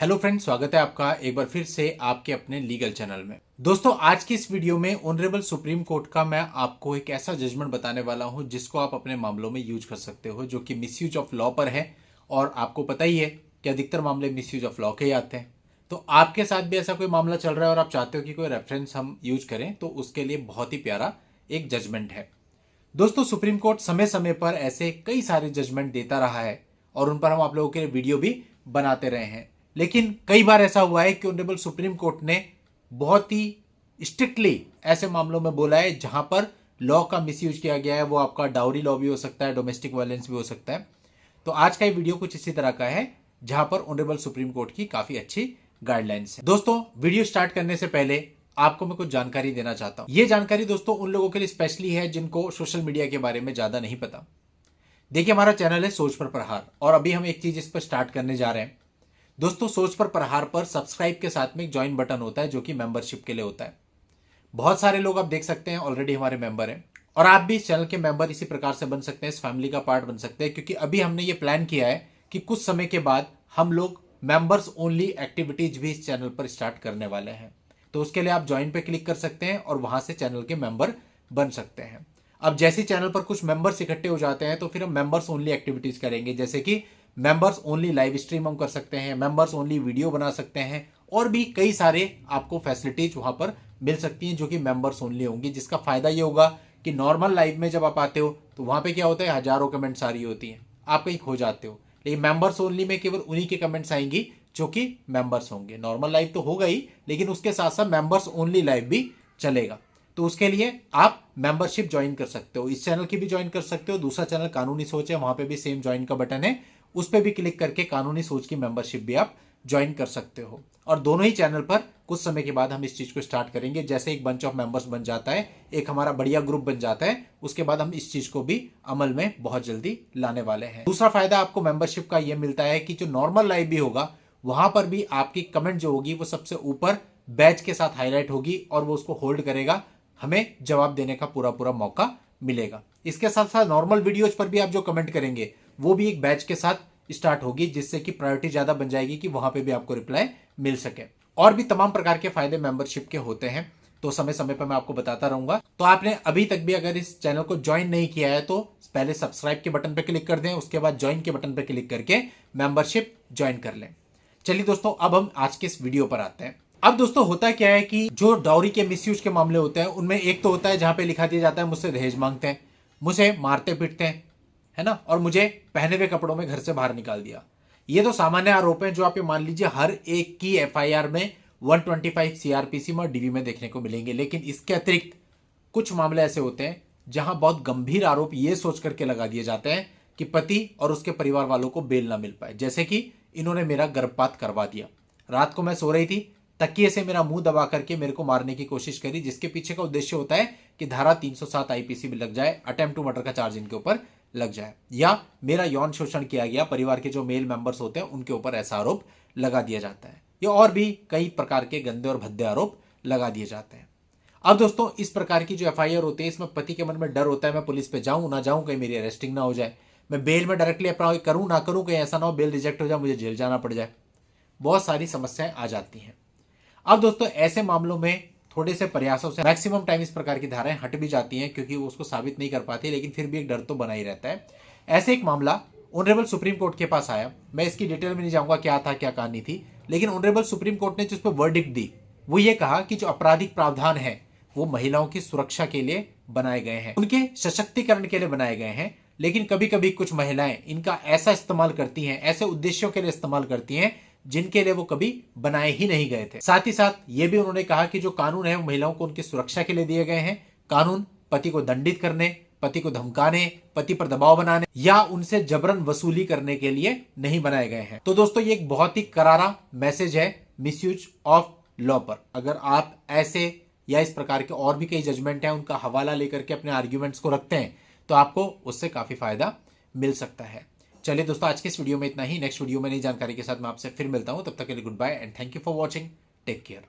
Hello friends, स्वागत है आपका एक बार फिर से आपके अपने लीगल चैनल में। दोस्तों, आज की इस वीडियो में ऑनरेबल सुप्रीम कोर्ट का मैं आपको एक ऐसा जजमेंट बताने वाला हूं जिसको आप अपने मामलों में यूज कर सकते हो, जो कि मिसयूज ऑफ लॉ पर है। और आपको पता ही है कि अधिकतर मामले मिसयूज ऑफ लॉ के ही आते हैं। तो आपके साथ भी ऐसा कोई मामला चल रहा है और आप चाहते हो कि कोई रेफरेंस हम यूज करें, तो उसके लिए बहुत ही प्यारा एक जजमेंट है। दोस्तों, सुप्रीम कोर्ट समय समय पर ऐसे कई सारे जजमेंट देता रहा है और उन पर हम आप लोगों के लिए वीडियो भी बनाते रहे हैं। लेकिन कई बार ऐसा हुआ है कि ऑनरेबल सुप्रीम कोर्ट ने बहुत ही स्ट्रिक्टली ऐसे मामलों में बोला है जहां पर लॉ का मिसयूज किया गया है। वो आपका डाउरी लॉ भी हो सकता है, डोमेस्टिक वायलेंस भी हो सकता है। तो आज का ये वीडियो कुछ इसी तरह का है जहां पर ऑनरेबल सुप्रीम कोर्ट की काफी अच्छी गाइडलाइंस है। दोस्तों, वीडियो स्टार्ट करने से पहले आपको मैं कुछ जानकारी देना चाहता हूं। ये जानकारी दोस्तों उन लोगों के लिए स्पेशली है जिनको सोशल मीडिया के बारे में ज्यादा नहीं पता। देखिए, हमारा चैनल है सोच पर प्रहार और अभी हम एक चीज इस पर स्टार्ट करने जा रहे हैं। दोस्तों, सोच पर प्रहार पर सब्सक्राइब के साथ में एक ज्वाइन बटन होता है जो कि मेंबरशिप के लिए होता है। बहुत सारे लोग आप देख सकते हैं ऑलरेडी हमारे मेंबर हैं और आप भी इस चैनल के मेंबर इसी प्रकार से बन सकते हैं, इस फैमिली का पार्ट बन सकते हैं। क्योंकि अभी हमने ये प्लान किया है कि कुछ समय के बाद हम लोग मेंबर्स ओनली एक्टिविटीज भी इस चैनल पर स्टार्ट करने वाले हैं। तो उसके लिए आप ज्वाइन पे क्लिक कर सकते हैं और वहां से चैनल के मेंबर बन सकते हैं। अब जैसे चैनल पर कुछ मेंबर्स इकट्ठे हो जाते हैं तो फिर हम मेंबर्स ओनली एक्टिविटीज करेंगे, जैसे कि मेंबर्स ओनली लाइव स्ट्रीम हम कर सकते हैं, मेंबर्स ओनली वीडियो बना सकते हैं और भी कई सारे आपको फैसिलिटीज वहां पर मिल सकती हैं जो कि मेंबर्स ओनली होंगी। जिसका फायदा ये होगा कि नॉर्मल लाइव में जब आप आते हो तो वहां पे क्या होता है, हजारों कमेंट्स आ रही होती हैं, आप कहीं खो जाते हो। लेकिन मेंबर्स ओनली में केवल उन्हीं के कमेंट्स आएंगी जो कि मेंबर्स होंगे। नॉर्मल लाइव तो होगा ही, लेकिन उसके साथ साथ मेंबर्स ओनली लाइव भी चलेगा। तो उसके लिए आप मेंबरशिप ज्वाइन कर सकते हो, इस चैनल की भी ज्वाइन कर सकते हो। दूसरा चैनल कानूनी सोच है, वहां पे भी सेम ज्वाइन का बटन है, उस पर भी क्लिक करके कानूनी सोच की मेंबरशिप भी आप ज्वाइन कर सकते हो। और दोनों ही चैनल पर कुछ समय के बाद हम इस चीज को स्टार्ट करेंगे। जैसे एक बंच ऑफ मेंबर्स बन जाता है, एक हमारा बढ़िया ग्रुप बन जाता है, उसके बाद हम इस चीज को भी अमल में बहुत जल्दी लाने वाले हैं। दूसरा फायदा आपको मेंबरशिप का यह मिलता है कि जो नॉर्मल लाइव भी होगा वहां पर भी आपकी कमेंट जो होगी वो सबसे ऊपर बैच के साथ हाईलाइट होगी और वो उसको होल्ड करेगा, हमें जवाब देने का पूरा पूरा मौका मिलेगा। इसके साथ साथ नॉर्मल वीडियोज पर भी आप जो कमेंट करेंगे वो भी एक बैच के साथ स्टार्ट होगी, जिससे कि प्रायोरिटी ज्यादा बन जाएगी कि वहां पे भी आपको रिप्लाई मिल सके। और भी तमाम प्रकार के फायदे मेंबरशिप के होते हैं, तो समय समय पर मैं आपको बताता रहूंगा। तो आपने अभी तक भी अगर इस चैनल को ज्वाइन नहीं किया है तो पहले सब्सक्राइब के बटन पर क्लिक कर दें, उसके बाद ज्वाइन के बटन पर क्लिक करके मेंबरशिप ज्वाइन कर लें। चलिए दोस्तों, अब हम आज के इस वीडियो पर आते हैं। अब दोस्तों, होता क्या है कि जो डाउरी के मिसयूज के मामले होते हैं उनमें एक तो होता है जहां पे लिखा दिया जाता है मुझसे दहेज मांगते हैं, मुझे मारते पीटते हैं, है ना, और मुझे पहने हुए कपड़ों में घर से बाहर निकाल दिया। ये तो सामान्य आरोप हैं जो आप ये मान लीजिए हर एक की एफआईआर में 125 सीआरपीसी में और डीवी में देखने को मिलेंगे। लेकिन इसके अतिरिक्त कुछ मामले ऐसे होते हैं जहां बहुत गंभीर आरोप ये सोच करके लगा दिए जाते हैं कि पति और उसके परिवार वालों को बेल ना मिल पाए। जैसे कि इन्होंने मेरा गर्भपात करवा दिया, रात को मैं सो रही थी, तकिए से मेरा मुंह दबा करके मेरे को मारने की कोशिश करी, जिसके पीछे का उद्देश्य होता है कि धारा 307 आईपीसी भी लग जाए, अटेम्प्ट टू मर्डर का चार्ज इनके ऊपर लग जाए, या मेरा यौन शोषण किया गया, परिवार के जो मेल मेंबर्स होते हैं उनके ऊपर ऐसा आरोप लगा दिया जाता है, या और भी कई प्रकार के गंदे और भद्दे आरोप लगा दिए जाते हैं। अब दोस्तों, इस प्रकार की जो एफआईआर होती है इसमें पति के मन में डर होता है, मैं पुलिस पे जाऊं ना जाऊं, कहीं मेरी अरेस्टिंग ना हो जाए, मैं बेल में डायरेक्टली अप्लाई करूं ना करूं, कहीं ऐसा ना हो बेल रिजेक्ट हो जाए, मुझे जेल जाना पड़ जाए। बहुत सारी समस्याएं आ जाती हैं। अब दोस्तों, ऐसे मामलों में थोड़े से प्रयासों से मैक्सिमम टाइम इस प्रकार की धाराएं हट भी जाती हैं, क्योंकि वो उसको साबित नहीं कर पाती, लेकिन फिर भी एक डर तो बना ही रहता है। ऐसे एक मामला ऑनरेबल सुप्रीम कोर्ट के पास आया। मैं इसकी डिटेल में नहीं जाऊंगा क्या था क्या कहानी थी, लेकिन ऑनरेबल सुप्रीम कोर्ट ने जिस पर वर्डिक्ट दी वो ये कहा कि जो आपराधिक प्रावधान है वो महिलाओं की सुरक्षा के लिए बनाए गए हैं, उनके सशक्तिकरण के लिए बनाए गए हैं। लेकिन कभी कभी कुछ महिलाएं इनका ऐसा इस्तेमाल करती हैं, ऐसे उद्देश्यों के लिए इस्तेमाल करती हैं जिनके लिए वो कभी बनाए ही नहीं गए थे। साथ ही साथ ये भी उन्होंने कहा कि जो कानून है वो महिलाओं को उनकी सुरक्षा के लिए दिए गए हैं। कानून पति को दंडित करने, पति को धमकाने, पति पर दबाव बनाने या उनसे जबरन वसूली करने के लिए नहीं बनाए गए हैं। तो दोस्तों, ये एक बहुत ही करारा मैसेज है मिसयूज ऑफ लॉ पर। अगर आप ऐसे या इस प्रकार के और भी कई जजमेंट हैं उनका हवाला लेकर के अपने आर्ग्यूमेंट्स को रखते हैं तो आपको उससे काफी फायदा मिल सकता है। चलिए दोस्तों, आज के इस वीडियो में इतना ही। नेक्स्ट वीडियो में नई जानकारी के साथ मैं आपसे फिर मिलता हूं। तब तक के लिए good bye and thank you for watching. Take care.